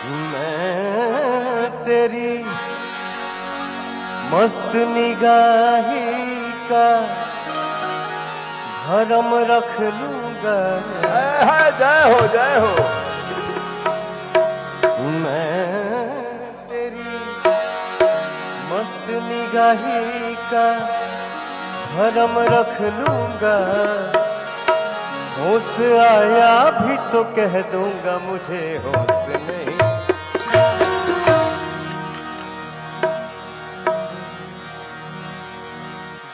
मैं तेरी मस्त निगाही का भरम रख लूंगा। जय हो जय हो। मैं तेरी मस्त निगाही का भरम रख लूंगा। होश आया भी तो कह दूंगा, मुझे होश नहीं।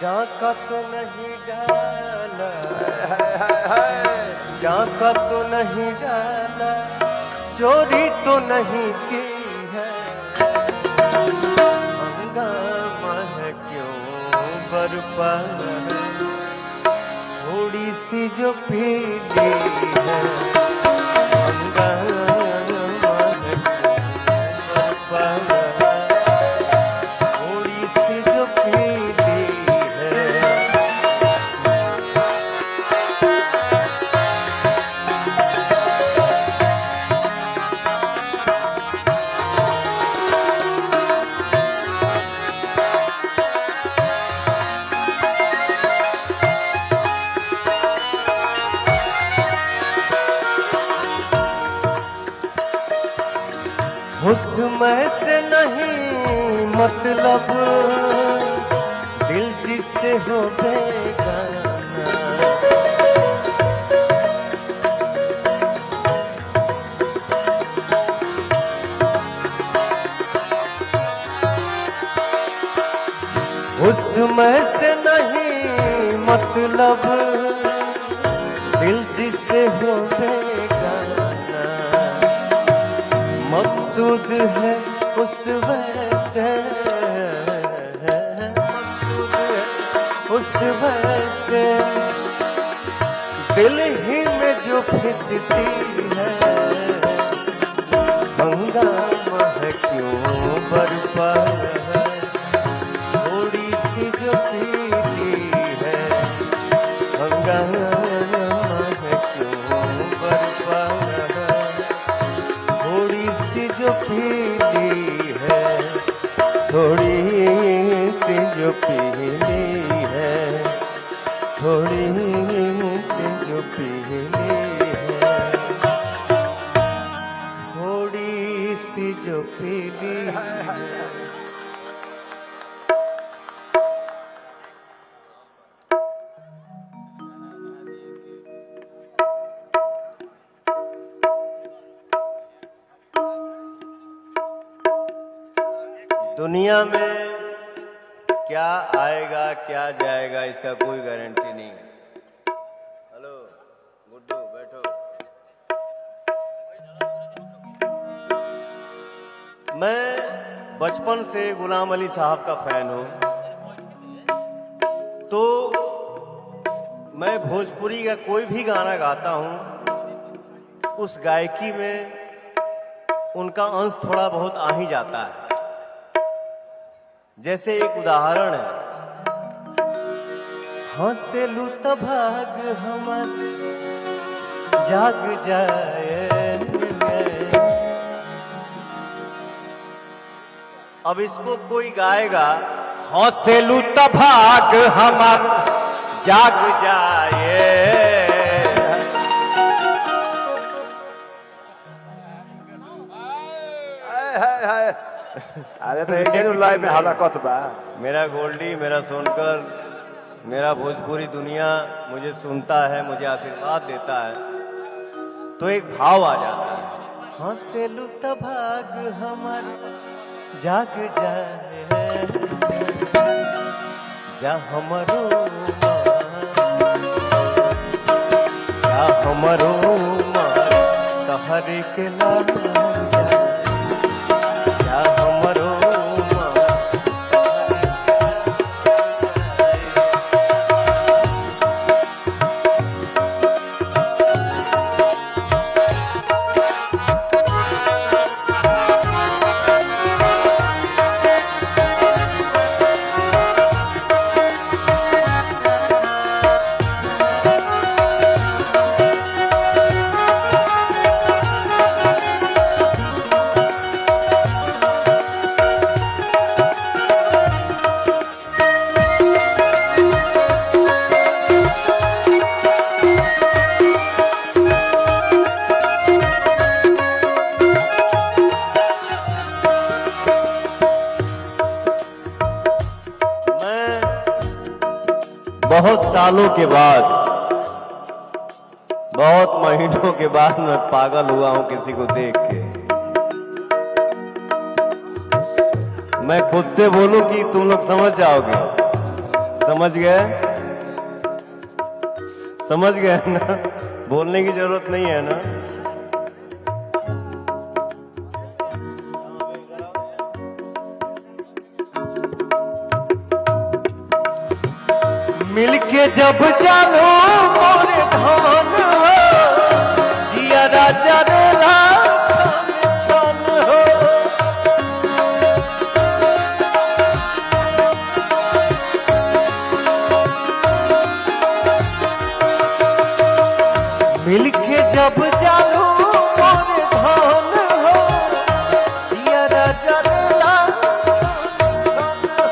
डाका तो नहीं डाला, डाका तो नहीं डाला, चोरी तो नहीं की है। हंगामा है क्यों बरपा, थोड़ी सी जो पीली है। हंगामा है क्यों बरपा, थोड़ी सी जो पीली है। उसमें से नहीं मतलब, दिल जिससे हो बेगाना। उसमें से नहीं मतलब, दिल जिससे हो बेगाना। मकसूद है उस वैसे, मकसूद है उस वैसे, दिल ही में जो खिंचती है। हंगामा है क्यों बरपा, थोड़ी सी जो पीली है। हंगामा है क्यों बरपा, थोड़ी सी जो पीली है। थोड़ी सी जो पीली है, थोड़ी सी जो पीली है, थोड़ी सी जो पीली है। दुनिया में क्या आएगा क्या जाएगा, इसका कोई गारंटी नहीं है। हेलो गुड्डू, बैठो। मैं बचपन से गुलाम अली साहब का फैन हूं, तो मैं भोजपुरी का कोई भी गाना गाता हूं, उस गायकी में उनका अंश थोड़ा बहुत आ ही जाता है। जैसे एक उदाहरण है, हंसेलू तो भाग हमर जाग जाए। अब इसको कोई गाएगा, हंसेलू तो भाग हमर जाग जाए। अरे तो एक लाइव में हाला कत बा। मेरा गोल्डी, मेरा सोनकर, मेरा भोजपुरी दुनिया मुझे सुनता है, मुझे आशीर्वाद देता है, तो एक भाव आ जाता है। हंसेलू तो भाग हमर जाग जाए, जा हमरो जा हमरो सहर के लाल, जा हमरो बहुत सालों के बाद, बहुत महीनों के बाद मैं पागल हुआ हूं किसी को देख के। मैं खुद से बोलूं कि तुम लोग समझ जाओगे। समझ गए? समझ गए ना? बोलने की जरूरत नहीं है ना? मिलके जब जालो मोरे धन हो, जिया राजा रेला छन छन हो। मिलके जब जालो मोरे धन हो, जिया राजा रेला छन छन हो।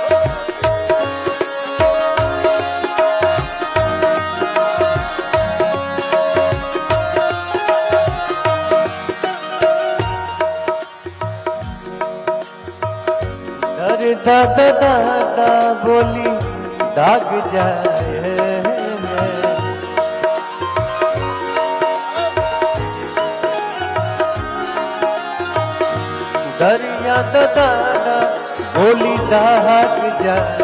अरे दादा दादा बोली दाग जाए, दरिया दादा बोली दाग जाए।